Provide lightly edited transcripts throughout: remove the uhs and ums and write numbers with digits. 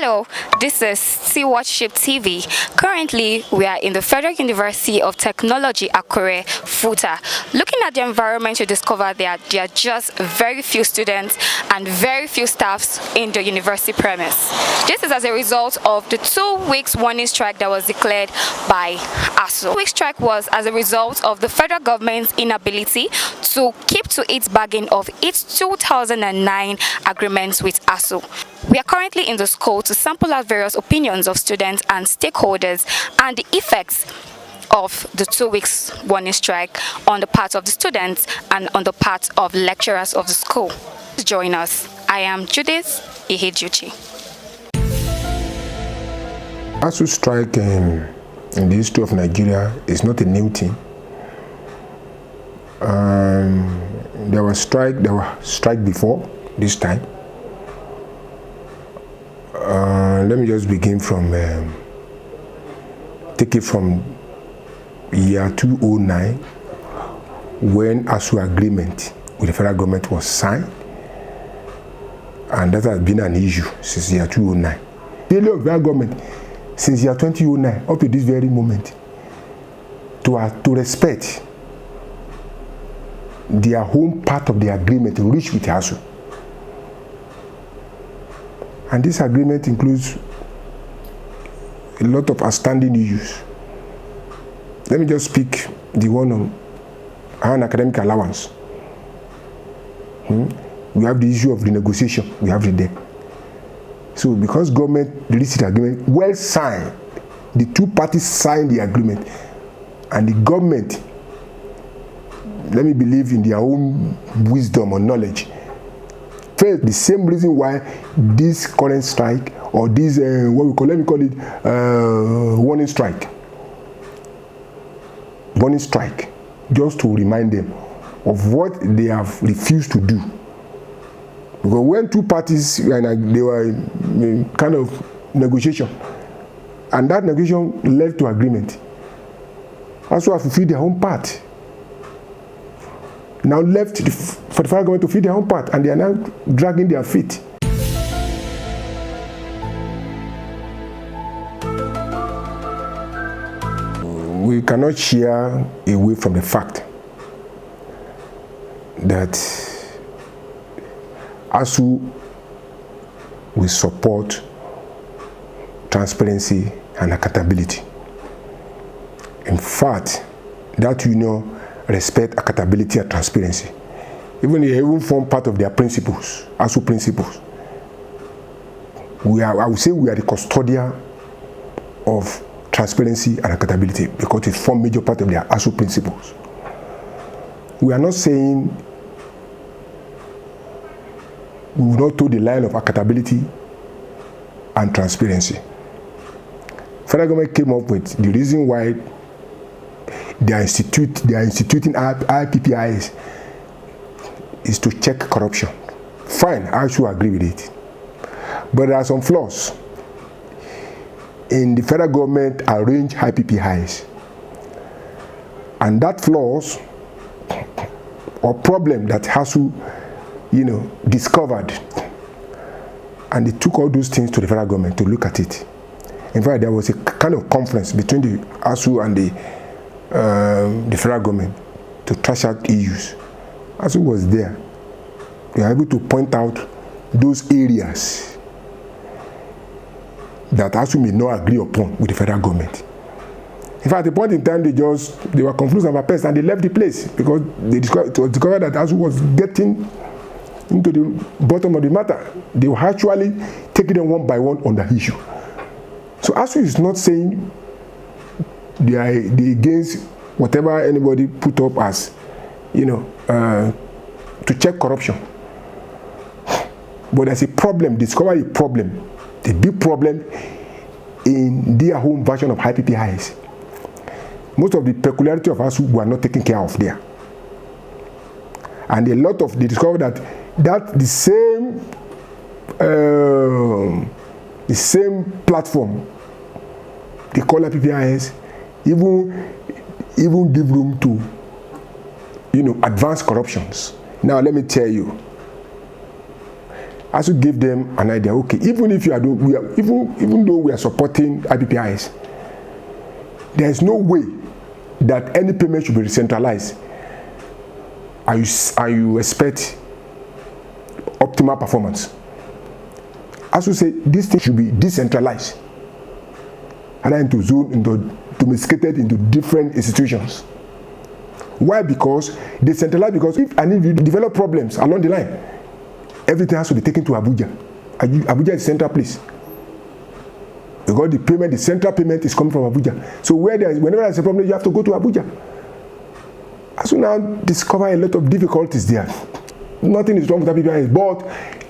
Hello, this is Stewardship TV. Currently, we are in the Federal University of Technology, Akure, Futa. Looking at the environment, you discover that there are just very few students and very few staffs in the university premise. This is as a result of the 2 weeks warning strike that was declared by Asuu. The 2 week strike was as a result of the federal government's inability to keep to its bargain of its 2009 agreements with Asuu. We are currently in the school to sample out various opinions of students and stakeholders and the effects of the 2 weeks warning strike on the part of the students and on the part of lecturers of the school. Join us. I am Judith Ihejuchi. Asuu strike in the history of Nigeria is not a new thing. There was strike before this time. Let me just begin from take it from year 2009 when Asuu agreement with the federal government was signed, and that has been an issue since year 2009. Failure of the federal government since year 2009 up to this very moment to respect their home part of the agreement reached with Asuu. And this agreement includes a lot of outstanding issues. Let me just speak the one on an academic allowance. We have the issue of renegotiation. We have it there. So because government released the agreement, well signed, the two parties signed the agreement, and the government, let me believe in their own wisdom or knowledge, felt the same reason why this current strike or this let me call it warning strike, just to remind them of what they have refused to do. Because when two parties they were in kind of negotiation, and that negotiation led to agreement, Asuu have fulfilled their own part. Now left for the federal government to feed their own part, and they are now dragging their feet. We cannot shy away from the fact that Asuu will support transparency and accountability. In fact, that union respect, accountability, and transparency. Even form part of their principles, Asuu principles. I would say we are the custodian of transparency and accountability because it forms major part of their Asuu principles. We are not saying we will not toe the line of accountability and transparency. Federal government came up with the reason why they are instituting IPPIs is to check corruption. Fine, I should agree with it. But there are some flaws in the federal government arranged IPPIs. And that flaws or problem that Asuu, discovered, and they took all those things to the federal government to look at it. In fact, there was a kind of conference between the Asuu and the federal government to trash out issues. Asuu was there. We were able to point out those areas that Asuu may not agree upon with the federal government. In fact, at the point in time, they were confused about pest and they left the place because they discovered that Asuu was getting into the bottom of the matter. They were actually taking them one by one on the issue. So Asuu is not saying they against whatever anybody put up as, to check corruption. But there's a problem, discover a problem, a big problem in their home version of IPPIs. Most of the peculiarity of Asuu were not taken care of there. And they discovered that the same platform they call IPPIs even give room to advanced corruptions. Now let me tell you, Asuu gave them an idea. Okay, even if you are even though we are supporting IPPIS, there is no way that any payment should be decentralized. And you expect optimal performance. Asuu say this thing should be decentralized and then domesticated into different institutions. Why? Because decentralized, because if you develop problems along the line, everything has to be taken to Abuja. Abuja is the central place. Because the central payment is coming from Abuja. So whenever there's a problem, you have to go to Abuja. Asuu now discover a lot of difficulties there. Nothing is wrong with IPPIS, but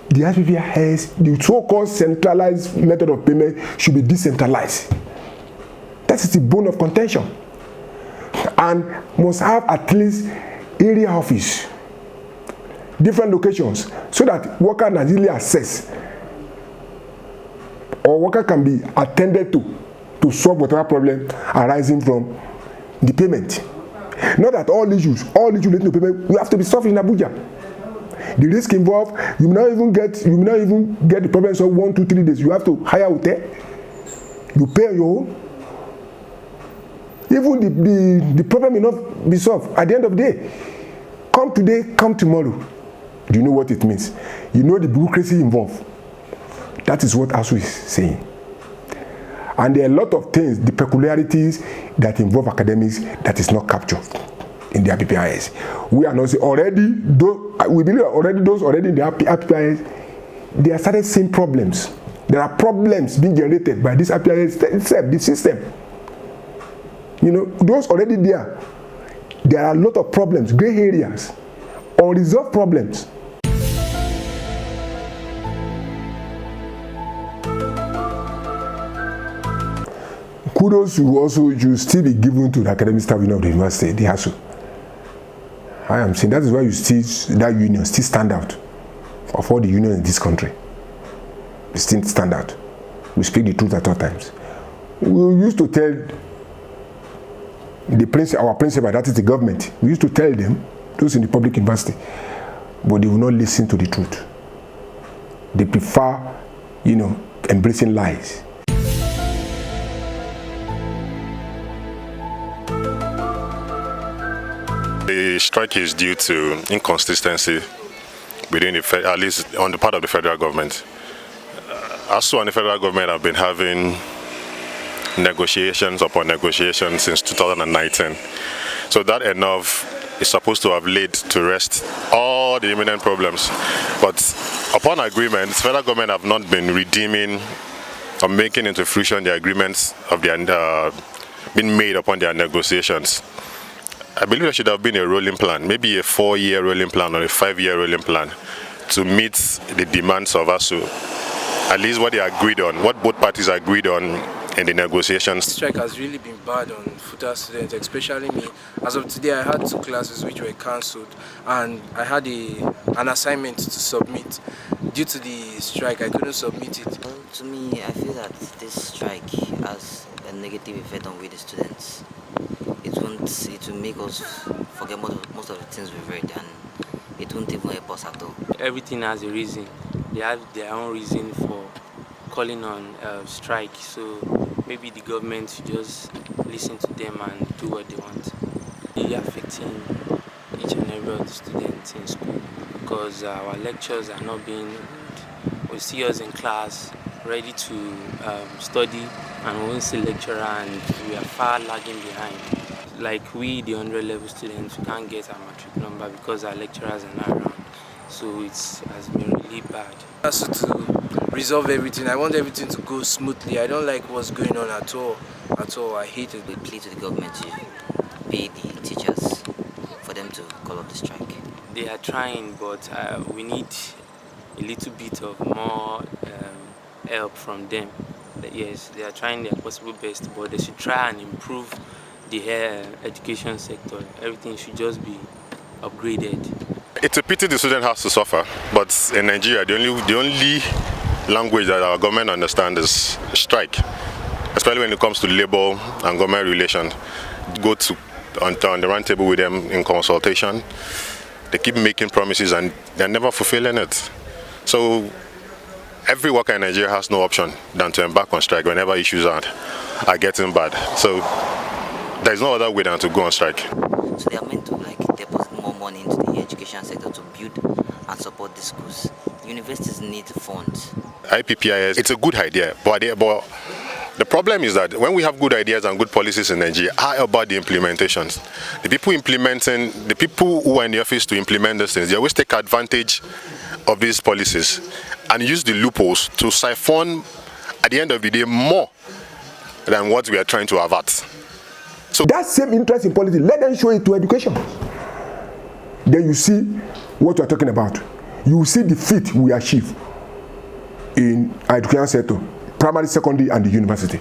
the IPPIS, the so-called centralized method of payment should be decentralized. That is the bone of contention. And must have at least area office, different locations, so that worker can easily access, or worker can be attended to solve whatever problem arising from the payment. Not that all issues related to payment will have to be solved in Abuja. The risk involved, you may not even get the problem solved 1, 2, 3 days. You have to hire a hotel. You pay on your own. Even the problem may not be solved at the end of the day. Come today, come tomorrow. Do you know what it means? You know the bureaucracy involved. That is what Asuu is saying. And there are a lot of things, the peculiarities that involve academics that is not captured in the IPPIS. We are not saying already, we believe already those already in the IPPIS, they have started seeing problems. There are problems being generated by this IPPIS itself, the system. You know, those already there are a lot of problems, gray areas, unresolved problems. Kudos should still be given to the academic staff of the university, the Asuu. I am saying that is why that union still stand out of all the unions in this country. They still stand out. We speak the truth at all times. We used to tell our principal, that is the government, we used to tell them, those in the public university, but they will not listen to the truth. They prefer, embracing lies. The strike is due to inconsistency within at least on the part of the federal government. Asuu and the federal government have been having negotiations upon negotiations since 2019. So that enough is supposed to have laid to rest all the imminent problems. But upon agreement, the federal government have not been redeeming or making into fruition the agreements of been made upon their negotiations. I believe there should have been a rolling plan, maybe a 4-year rolling plan or a 5-year rolling plan to meet the demands of Asuu. At least what they agreed on, what both parties agreed on in the negotiations. The strike has really been bad on FUTA students, especially me. As of today, I had 2 classes which were cancelled, and I had an assignment to submit. Due to the strike, I couldn't submit it. Well, to me, I feel that this strike has a negative effect on we the students. It will make us forget most of the things we've read, and it won't even help us at all. Everything has a reason. They have their own reason for calling on strike, so maybe the government should just listen to them and do what they want. It's affecting each and every of the students in school because our lectures are not being good. We see us in class ready to study, and we won't see lecturer, and we are far lagging behind. Like we, the 100 level students, we can't get our matric number because our lecturers are not around. So it has been really bad. Also to resolve everything, I want everything to go smoothly. I don't like what's going on at all. I hate it. We plead to the government to pay the teachers for them to call off the strike. They are trying, but we need a little bit of more help from them. Yes, they are trying their possible best, but they should try and improve the education sector. Everything should just be upgraded. It's a pity the student has to suffer, but in Nigeria, the only language that our government understands is strike, especially when it comes to labor and government relations. Go on the round table with them in consultation. They keep making promises and they're never fulfilling it. So every worker in Nigeria has no option than to embark on strike whenever issues are getting bad. So there's no other way than to go on strike. So they are meant to like deposit more money into the education sector to build and support the schools. Universities need funds. IPPIS, it's a good idea, but the problem is that when we have good ideas and good policies in Nigeria, how about the implementations? The people who are in the office to implement these things, they always take advantage of these policies and use the loopholes to siphon, at the end of the day, more than what we are trying to avert. So that same interest in policy, let them show it to education. Then you see what we're talking about. You will see the feat we achieve in education sector, primary, secondary, and the university.